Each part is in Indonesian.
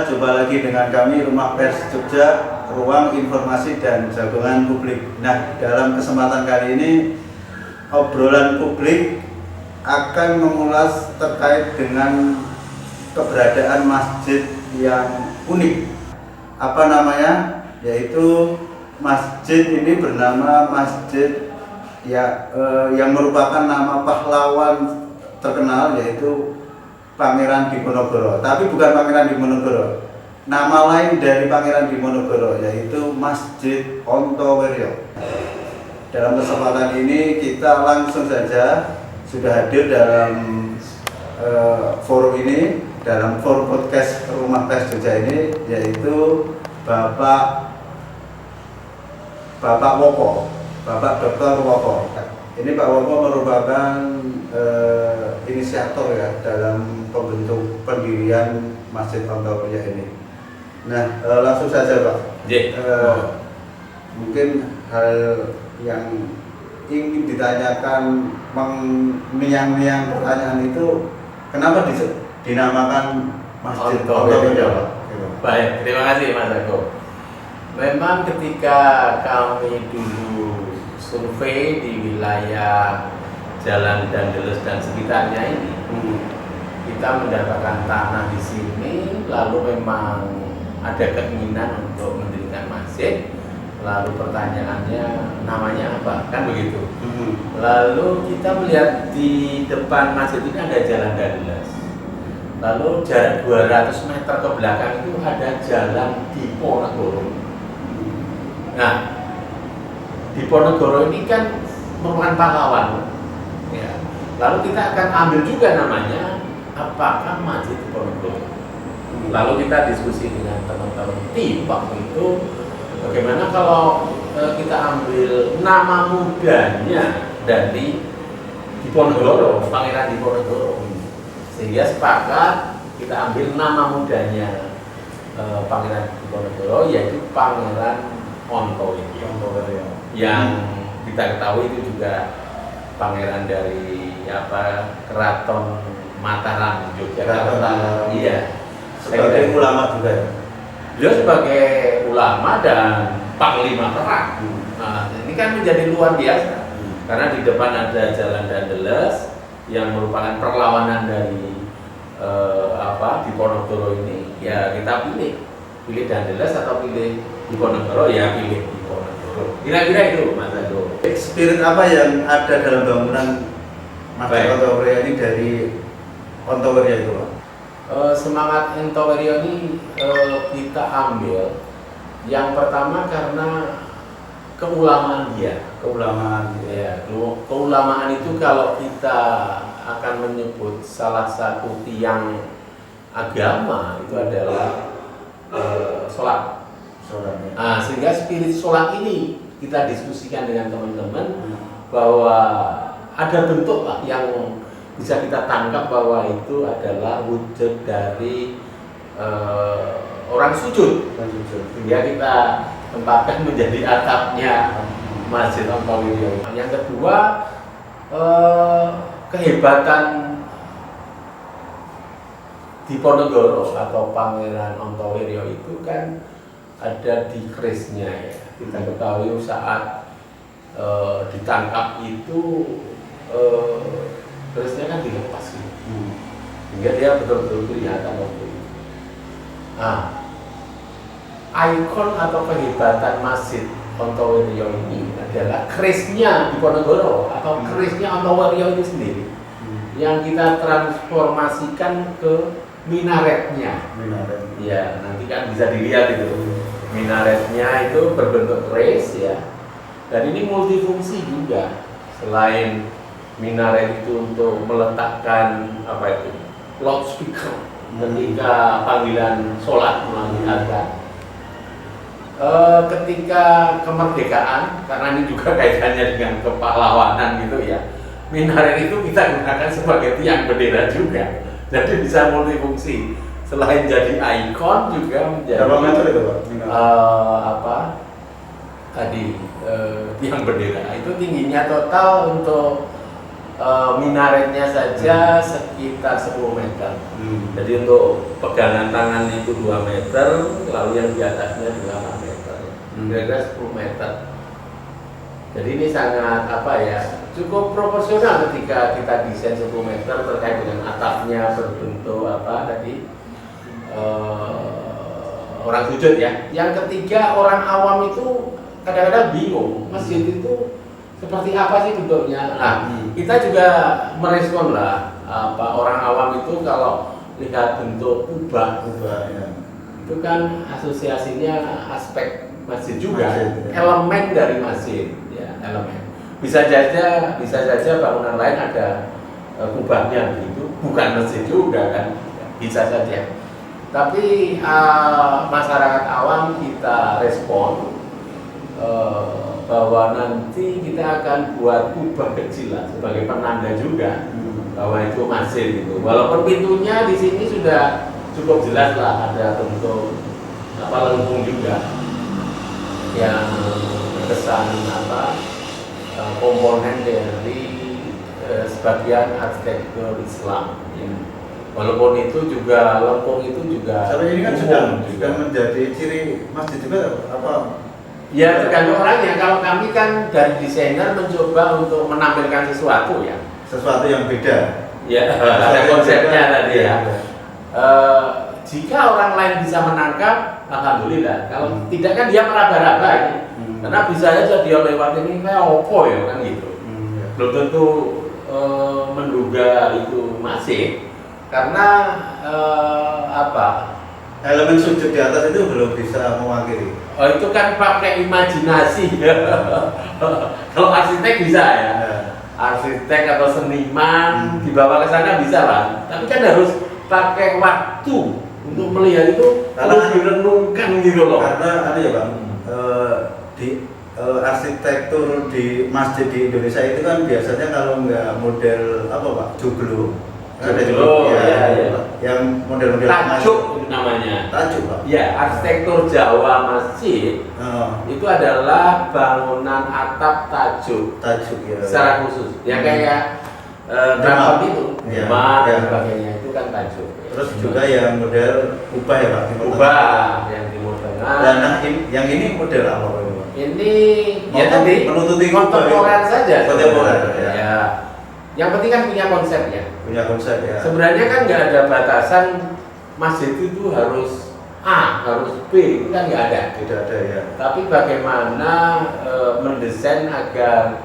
jumpa lagi dengan kami Rumah Pers Jogja, ruang informasi dan jagongan publik. Nah, dalam kesempatan kali ini obrolan publik akan mengulas terkait dengan keberadaan masjid yang unik. Apa namanya? Yaitu masjid ini bernama Masjid yang merupakan nama pahlawan terkenal, yaitu Pangeran Diponegoro. Tapi bukan Pangeran Diponegoro, nama lain dari Pangeran Diponegoro, yaitu Masjid Ontowiryo. Dalam kesempatan ini kita langsung saja sudah hadir dalam forum ini, dalam forum podcast Rumah Pers Jogja ini, yaitu Bapak Woko, Bapak Dr. Woko. Ini Pak Woko merupakan inisiator ya dalam pembentuk pendirian Masjid Ontowiryo ini. Nah, langsung saja Pak. Mungkin hal yang ingin ditanyakan, mengiang-iang pertanyaan itu, kenapa dinamakan Masjid Ontowiryo Pak? Baik, terima kasih Mas Agus. Memang ketika kami dulu survei di wilayah Jalan Dandeles dan sekitarnya ini, kita mendapatkan tanah di sini, lalu memang ada keinginan untuk mendirikan masjid. Lalu pertanyaannya, namanya apa? Kan begitu. Lalu kita melihat di depan masjid ini ada Jalan Dandeles. Lalu jarak 200 meter ke belakang itu ada Jalan Diponegoro. Nah, Diponegoro ini kan merupakan pahlawan. Ya. Lalu kita akan ambil juga namanya, apakah Masjid Diponegoro. Lalu kita diskusi dengan teman-teman tim waktu itu, bagaimana kalau kita ambil nama mudanya dari Diponegoro, Pangeran Diponegoro, sehingga sepakat kita ambil nama mudanya Pangeran Diponegoro, yaitu Pangeran Ontowiryo, yang kita ketahui itu juga pangeran dari Keraton Mataram, Yogyakarta. Iya. Sebagai ulama juga ya? Beliau sebagai ulama dan panglima perang. Nah, ini kan menjadi luar biasa. Karena di depan ada Jalan Dandeles yang merupakan perlawanan dari Diponegoro ini. Ya kita pilih Dandeles atau pilih Diponegoro, ya pilih Diponegoro. Kira-kira itu Mas Agus. Spirit apa yang ada dalam bangunan Masjid Ontowiryo ini dari Ontowiryo itu Pak? Semangat Ontowiryo ini kita ambil yang pertama karena keulamaan dia. Keulamaan itu kalau kita akan menyebut salah satu tiang agama itu adalah sholat. Nah, sehingga spirit sholat ini kita diskusikan dengan teman-teman bahwa ada bentuk lah yang bisa kita tangkap bahwa itu adalah wujud dari orang sujud. Sehingga kita tempatkan menjadi atapnya Masjid Ontowiryo. Yang kedua, kehebatan Diponegoro atau Pangeran Ontowiryo itu kan ada di kerisnya ya. Kita ketahui saat ditangkap itu kerisnya kan dilepas gitu. Sehingga dia betul-betul kelihatan waktu itu. Nah, ikon atau kehebatan Masjid Ontowiryo ini adalah kerisnya Diponegoro atau kerisnya Ontowiryo itu sendiri, yang kita transformasikan ke minaretnya. Ya, nanti kan bisa dilihat itu. Minaretnya itu berbentuk keris ya. Dan ini multifungsi juga. Selain minaret itu untuk meletakkan loudspeaker ketika panggilan sholat melalui azan. Ketika kemerdekaan, karena ini juga kaitannya dengan kepahlawanan gitu ya, minaret itu kita gunakan sebagai tiang bendera juga. Jadi bisa multifungsi. Selain jadi ikon juga menjadi berapa meter itu Pak? Tiang bendera itu tingginya total untuk minaretnya saja sekitar 10 meter. Jadi untuk pegangan tangan itu 2 meter, lalu yang di atasnya 8 meter, kira-kira 10 meter. Jadi ini sangat cukup proporsional ketika kita desain 10 meter terkait dengan atapnya berbentuk orang sujud ya. Yang ketiga, orang awam itu kadang-kadang bingung masjid itu seperti apa sih bentuknya. Nah, kita juga merespon lah orang awam itu kalau lihat bentuk kubah ya. itu kan asosiasinya aspek masjid juga, masjid, ya. elemen dari masjid ya, elemen. Bisa saja bangunan lain ada kubahnya begitu, bukan masjid juga kan, bisa saja. Tapi masyarakat awam kita respon bahwa nanti kita akan buat kubah kecil lah sebagai penanda juga bahwa itu masjid gitu. Walaupun pintunya di sini sudah cukup jelas lah, ada bentuk lengkung juga yang berkesan komponen dari sebagian arsitektur Islam. Ya. Walaupun itu juga lengkung itu juga. Kalau ini kan sudah menjadi ciri masjid juga apa? Ya tergantung orangnya. Kalau kami kan dari desainer mencoba untuk menampilkan sesuatu ya. Sesuatu yang beda. Ya, ada konsepnya tadi ya. Jika orang lain bisa menangkap, alhamdulillah. Kalau tidak kan dia meraba-raba ini. Karena bisa saja dia lewat ini kayak opo ya kan gitu. Belum tentu menduga itu masjid. Karena elemen sujud di atas itu belum bisa mewakili. Oh itu kan pakai imajinasi. Kalau arsitek bisa ya. Arsitek atau seniman dibawa ke sana bisa lah. Tapi kan harus pakai waktu untuk melihat itu, harus direnungkan gitu loh. Karena ya Bang, di arsitektur di masjid di Indonesia itu kan biasanya kalau nggak model Pak, joglo. Ada juga yang model-model tajuk itu namanya. Tajuk Pak. Ya, arsitektur Jawa masjid itu adalah bangunan atap tajuk. Tajuk ya. Secara khusus. Ya kayak drama itu, rumah dan sebagainya itu kan tajuk. Terus juga yang model kubah ya Pak. Kubah yang Timur Tengah. Dan yang ini model apa Pak? Ini ya tadi menutupi kontemporer saja. Kontemporer ya. Yang penting kan punya konsepnya. Punya konsep ya. Sebenarnya kan nggak ada batasan masjid itu harus A, harus B, itu kan nggak ada. Tidak ada ya. Tapi bagaimana mendesain agar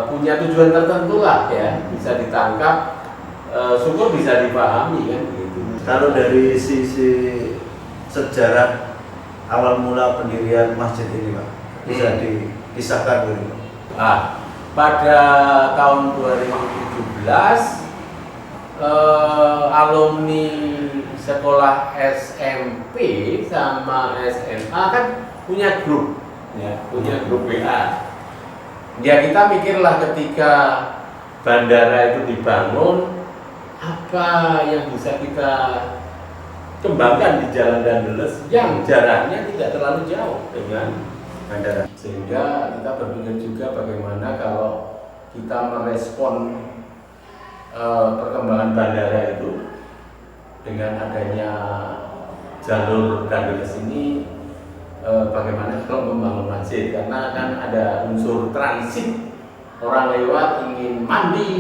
punya tujuan tertentu lah ya, bisa ditangkap, syukur bisa dipahami kan begitu. Kalau dari sisi sejarah awal mula pendirian masjid ini Pak, bisa dikisahkan dulu. Pada tahun 2017 alumni sekolah SMP sama SMA kan punya grup ya, punya grup WA. Ya kita mikirlah ketika bandara itu dibangun, apa yang bisa kita kembangkan di Jalan Dandeles yang jaraknya tidak terlalu jauh dengan bandara. Sehingga kita berpikir juga bagaimana kalau kita merespon perkembangan bandara itu dengan adanya jalur Dandeles ini, bagaimana kalau membangun masjid, karena kan ada unsur transit, orang lewat ingin mandi,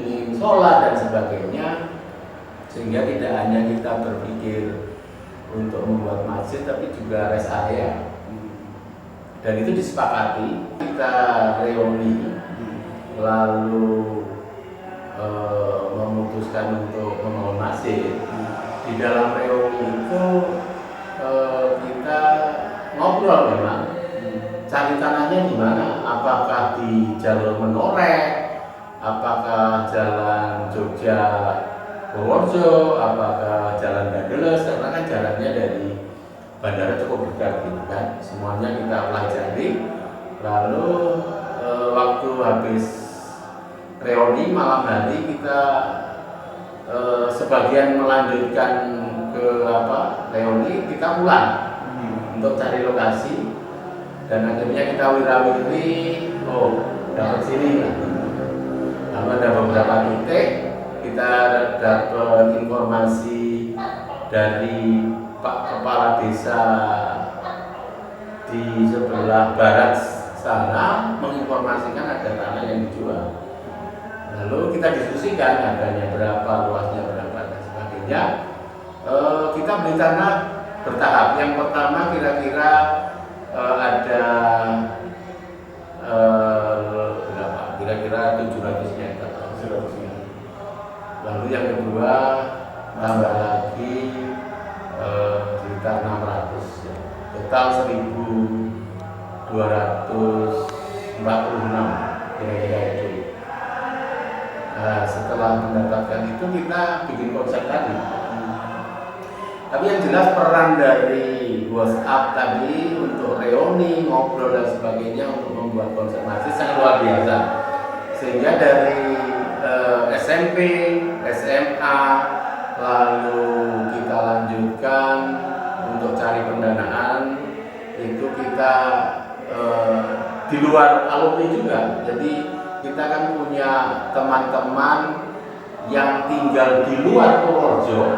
ingin sholat dan sebagainya, sehingga tidak hanya kita berpikir untuk membuat masjid tapi juga rest area. Dan itu disepakati, kita reuni, lalu memutuskan untuk membangun masjid. Di dalam reuni itu kita ngobrol memang, cari tanahnya di mana, apakah di jalur Menoreh, apakah jalan Jogja Purworejo, apakah jalan Dandeles, karena kan jalannya dari bandara cukup dekat gitu kan. Semuanya kita pelajari. Lalu waktu habis reuni malam hari kita sebagian melanjutkan ke reuni, kita pulang untuk cari lokasi, dan akhirnya kita wirawiri dapat sini lah. dapat informasi dari Pak Kepala Desa di sebelah barat sana menginformasikan ada tanah yang dijual. Lalu kita diskusikan harganya berapa, luasnya berapa dan sebagainya. Kita beli tanah bertahap. Yang pertama kira-kira ada berapa? Kira-kira 700 meter. Lalu yang kedua tambah lagi sekitar 600 ya. Total 1246 kira-kira itu. Nah, setelah mendapatkan itu kita bikin konsep tadi. Tapi yang jelas peran dari WhatsApp tadi untuk reuni, ngobrol dan sebagainya untuk membuat konsep masjid sangat luar biasa. Sehingga dari SMP, SMA, lalu kita lanjutkan untuk cari pendanaan, itu kita di luar alumni juga. Jadi kita kan punya teman-teman yang tinggal di luar Purworejo,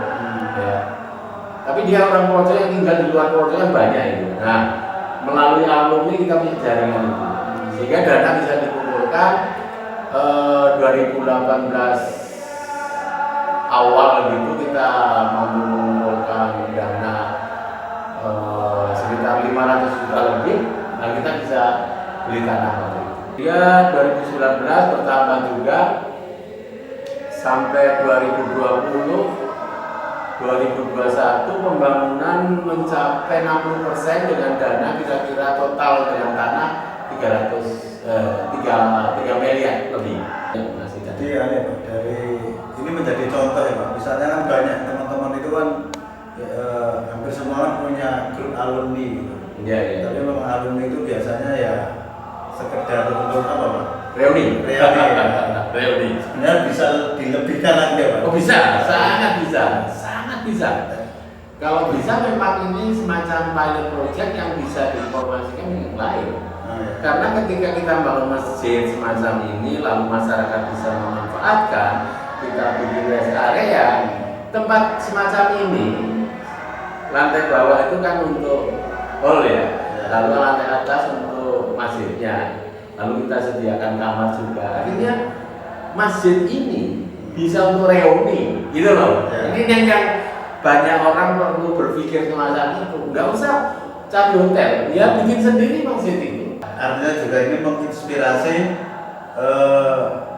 ya. Tapi dia orang Purworejo yang tinggal di luar Purworejo kan banyak itu. Nah, melalui alumni kita punya jaringan itu, sehingga dana bisa dikumpulkan. 2018 awal gitu kita mampu mengumpulkan dana sekitar 500 juta lebih. Nah, kita bisa beli tanah waktu itu. Dia 2019 bertambah juga sampai 2020, 2021 pembangunan mencapai 60% dengan dana kira-kira total dengan tanah 3 miliar lebih. Jadi dari ini menjadi contoh ya Pak. Misalnya kan banyak teman-teman itu kan hampir semua kan punya grup alumni gitu. Iya, iya. Tapi memang alumni itu biasanya ya sekedar untuk apa Pak? Reuni. Reuni. Sebenarnya bisa dilebihkan lagi ya Pak? Oh bisa, sangat bisa. Kalau bisa memang ini semacam pilot project yang bisa diinformasikan yang lain. Karena ketika kita bangun masjid semacam ini, lalu masyarakat bisa memanfaatkan, kita bikin rest area, tempat semacam ini, lantai bawah itu kan untuk hall ya, lalu lantai atas untuk masjidnya, lalu kita sediakan kamar juga. Akhirnya masjid ini bisa untuk reuni, gitu loh. Ini yang banyak orang perlu berpikir semacam itu, nggak usah cari hotel, ya bikin sendiri masjid itu. Artinya juga ini menginspirasi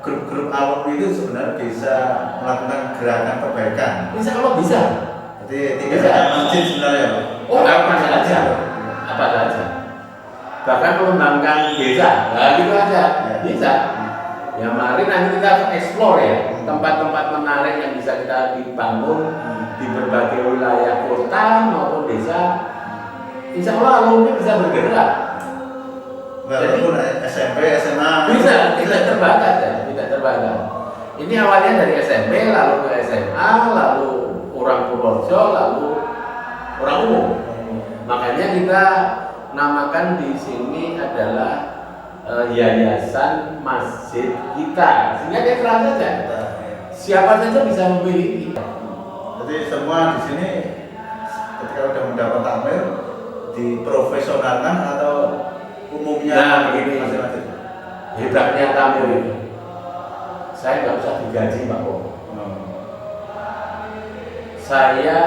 grup-grup alumni itu sebenarnya bisa melakukan gerakan kebaikan. Bisa kalau bisa. Jadi tidak hanya masjid sebenarnya Pak. Oh, apa saja. Apa saja. Bahkan mengembangkan desa. Nah, gitu aja. Bisa. Ya mari nanti kita explore ya tempat-tempat menarik yang bisa kita dibangun di berbagai wilayah kota maupun desa. Insya Allah alumni bisa bergerak. Walaupun SMP, SMA bisa, tidak terbatas ya, tidak terbatas. Ini awalnya dari SMP, lalu ke SMA, lalu orang Purworejo, lalu orang umum. Makanya kita namakan di sini adalah Yayasan Masjid Kita. Sehingga dia terang saja. Siapa saja bisa memiliki. Jadi semua di sini ketika sudah mendapat takmir diprofesionalkan atau umumnya begini masing-masing. Hebatnya tamu itu, saya nggak usah digaji Pak Kok. Saya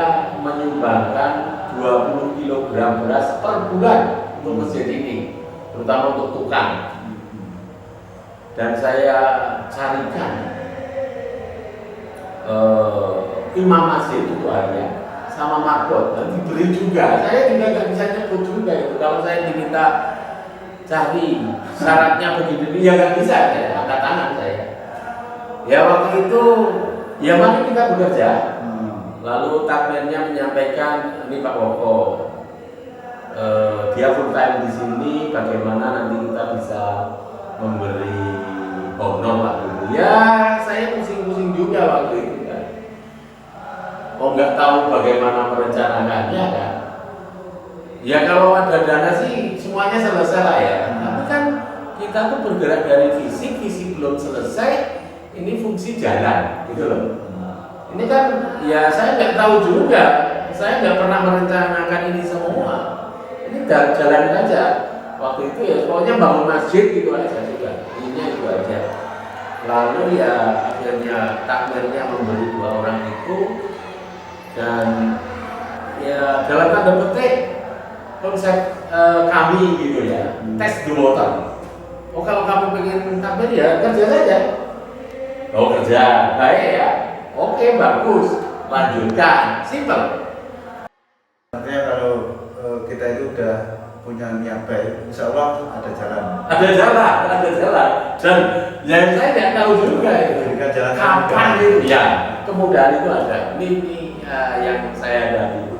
menyumbangkan 20 kg beras per bulan untuk masjid ini, terutama untuk tukang. Dan saya carikan imam masjid itu hanya sama marbot dan diberi juga. Saya juga nggak bisa nyebut juga itu. Kalau saya diminta cari syaratnya begini, ya nggak bisa ya, angkat tangan saya. Ya waktu itu, ya mari kita bekerja. Lalu takmirnya menyampaikan, ini Pak Woko, dia full time di sini, bagaimana nanti kita bisa memberi honor Pak dulu. Ya saya pusing-pusing juga waktu itu kan. Oh nggak tahu bagaimana merencanakannya kan. Ya kalau ada dana sih semuanya selesai lah ya. Tapi kan kita tuh bergerak dari visi belum selesai, ini fungsi jalan, gitu loh. Ini kan ya saya nggak tahu juga, saya nggak pernah merencanakan ini semua. Ini jalan aja. Waktu itu ya pokoknya bangun masjid gitu aja juga. Ininya itu aja. Lalu ya akhirnya takmirnya memberi 2 orang itu, dan ya dalam tanda petik konsep kami gitu ya, tes the water. Oh kalau kamu pengen takmir ya kerja saja. Oh kerja, baik ya. Oke bagus, lanjutkan, simple. Artinya kalau kita itu udah punya niat baik, insya Allah ada jalan. Ada jalan. Dan yang saya nggak tahu juga itu. Kapan itu? Ya, kemudahan itu ada. Ini yang saya hadapi itu.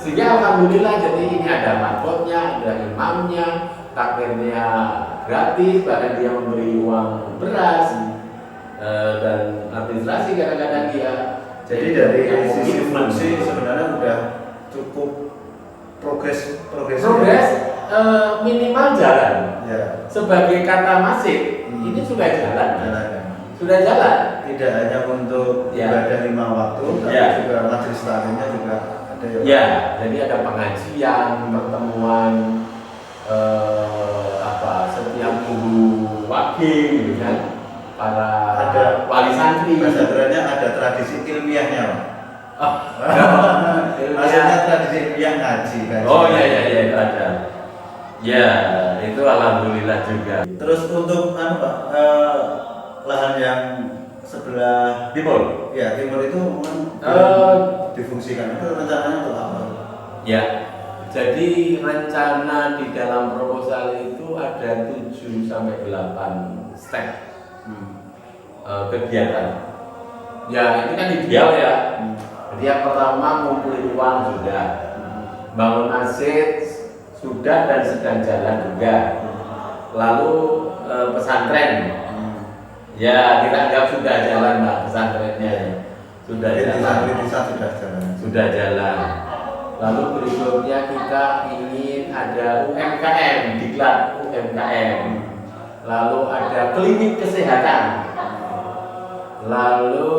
Sehingga alhamdulillah jadi ini ada makotnya, ada imamnya, takmirnya gratis, bahkan dia memberi uang beras dan administrasi kadang-kadang dia. Jadi dari sisi fungsi sebenarnya udah cukup progres minimal jalan. Ya. Sebagai kata masjid, ini sudah jalan. Sudah jalan. Tidak hanya untuk ibadah 5 waktu, tapi juga majelis taklimnya juga ada ya. Ya, jadi ada pengajian, pertemuan setiap minggu wakil gitu kan. Para ada wali santri. Sebenarnya ada tradisi ilmiahnya, Pak. Oh, maksudnya tradisi ilmiah ngaji kan. Oh iya itu ada. Ya, itu alhamdulillah juga. Terus untuk Pak, lahan yang sebelah timur. Ya, timur itu memang difungsikan. Itu rencananya untuk apa? Ya. Jadi rencana di dalam proposal itu ada 7 sampai 8 step kegiatan. Ya, ini kan ideal ya. Jadi yang pertama ngumpulin uang sudah. Bangun masjid sudah dan sedang jalan juga. Lalu pesantren. Ya, kita anggap sudah jalan Pak pesantrennya. Sudah jalan. Sudah jalan. Lalu berikutnya kita ingin ada UMKM, diklat UMKM. Lalu ada klinik kesehatan. Lalu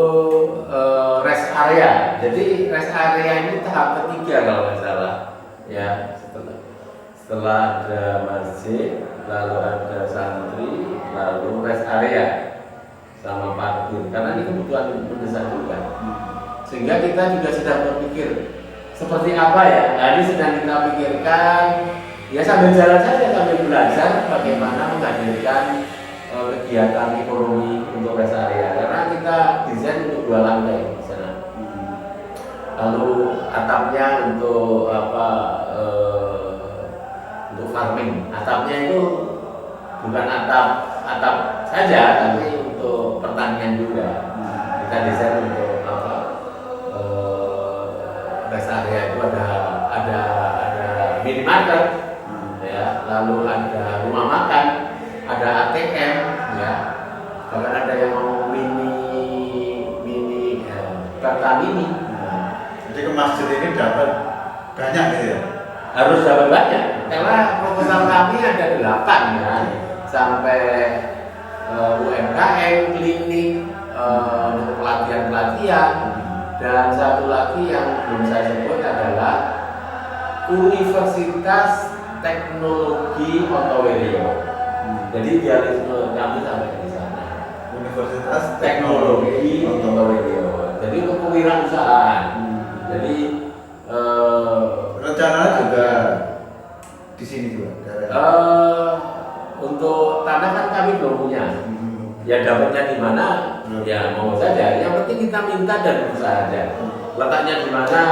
rest area. Jadi rest area ini tahap ketiga kalau nggak salah. Ya, setelah ada masjid, lalu ada santri, lalu rest area sama parkir. Karena ini kebutuhan mendesak juga. Sehingga kita juga sedang berpikir seperti apa ya. Nah, ini sedang kita pikirkan. Ya sambil jalan saja, sambil belajar bagaimana menghadirkan kegiatan ekonomi untuk rest area. Karena kita desain untuk 2 lantai di sana. Lalu atapnya untuk untuk farming. Atapnya itu bukan atap saja, tapi untuk pertanian juga. Kita desain untuk rest area itu ada minimarket, ya, lalu ada rumah makan, ada ATM, ya, bahkan ada yang mau mini kata mini. Jadi ke masjid ini dapat banyak gitu ya? Harus dapat banyak, karena proposal kami ada 8 kan, sampai UMKM, klinik, untuk pelatihan, dan satu lagi yang belum saya sebut adalah Universitas Teknologi Ontowerio. Jadi idealisme kami sampai di sana. Universitas Teknologi Ontowerio. Jadi untuk kewirausahaan. Jadi rencananya juga di sini juga. Untuk tanah kan kami belum punya. Ya dapatnya di mana? Ya mau saja. Yang penting kita minta dan berusaha aja. Letaknya di mana?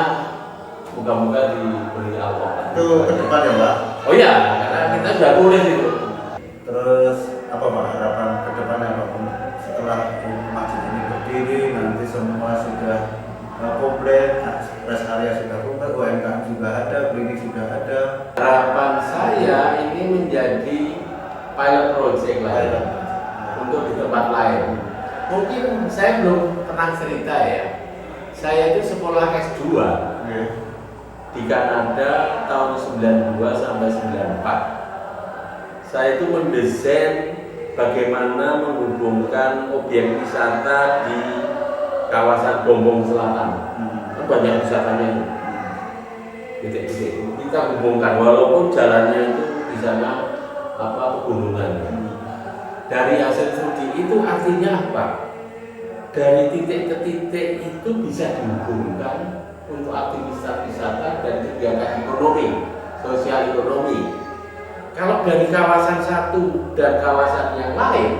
Moga-moga diberi Allah. Itu ke depan ya Pak? Oh iya, karena kita sudah tulis itu. Terus apa Pak harapan ke depannya Pak? Setelah masjid ini berdiri, nanti semua sudah komplit, rest area sudah komplit, UMKM juga ada, klinik sudah ada. Harapan saya ini menjadi pilot project lain untuk di tempat lain. Mungkin saya belum pernah cerita ya. Saya itu sekolah S2 di Kanada tahun 92 sampai 94. Saya itu mendesain bagaimana menghubungkan objek wisata di kawasan Gombong Selatan. Kan banyak wisatanya itu. Titik-titik kita hubungkan walaupun jalannya itu di sana pegunungan. Dari hasil studi itu artinya apa? Dari titik ke titik itu bisa dihubungkan untuk aktivitas wisata dan kegiatan ekonomi, sosial ekonomi. Kalau dari kawasan satu dan kawasan yang lain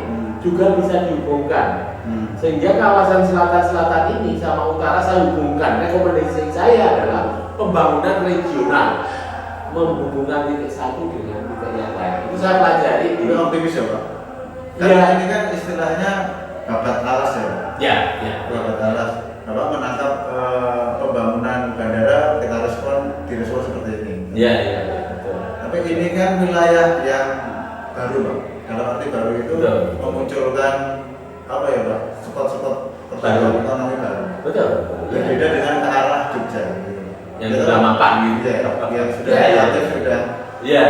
juga bisa dihubungkan. Sehingga kawasan selatan-selatan ini sama utara saya hubungkan. Rekomendasi saya adalah pembangunan regional, menghubungkan titik satu dengan titik yang lain. Itu saya pelajari. Itu optimis ya Pak? Karena ini kan istilahnya babat alas ya Pak? Ya. Babat alas. Bapak menangkap pembangunan bandara, kita direspon seperti ini. Iya, betul. Tapi ini kan wilayah yang baru Pak. Dalam arti baru itu memunculkan apa ya Pak? Spot-spot pertumbuhan ekonomi baru. Betul. Berbeda dengan ke arah Jogja. Gitu. Yang sudah mapan gitu. Yang sudah relatif sudah. Iya.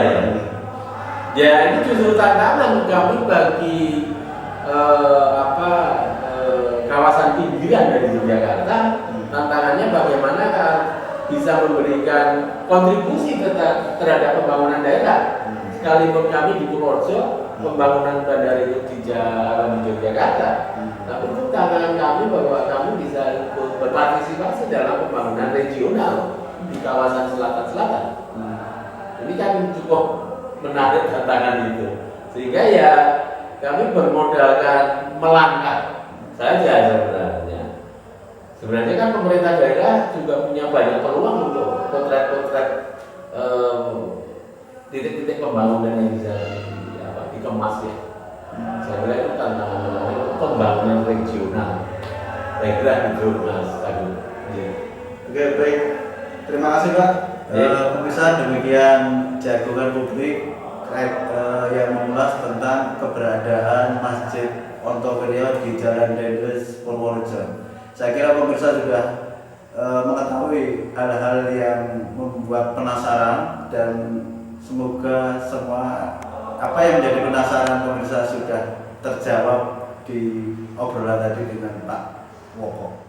Ya ini justru tantangan kami bagi kawasan pinggiran dari Yogyakarta. Tantangannya bagaimana bisa memberikan kontribusi terhadap pembangunan daerah. Sekalipun kami di Purworejo pembangunan bandara itu di Yogyakarta, tapi itu tantangan kami bahwa kami bisa ikut berpartisipasi dalam pembangunan regional di kawasan selatan-selatan. Ini kan cukup menarik tantangan itu, sehingga ya kami bermodalkan melangkah saja sebenarnya. Sebenarnya kan pemerintah daerah juga punya banyak peluang untuk potret-potret titik-titik pembangunan yang bisa dikemas ya. Saya kira itu tantangan menarik untuk pembangunan regional. Saya kira itu Mas Agung. Oke, baik. Terima kasih Pak. Pemirsa, demikian jagungan publik yang mengulas tentang keberadaan Masjid Ontogerio di Jalan Dendels, Purworejo. Saya kira pemirsa sudah mengetahui hal-hal yang membuat penasaran, dan semoga semua apa yang menjadi penasaran pemirsa sudah terjawab di obrolan tadi dengan Pak Woko.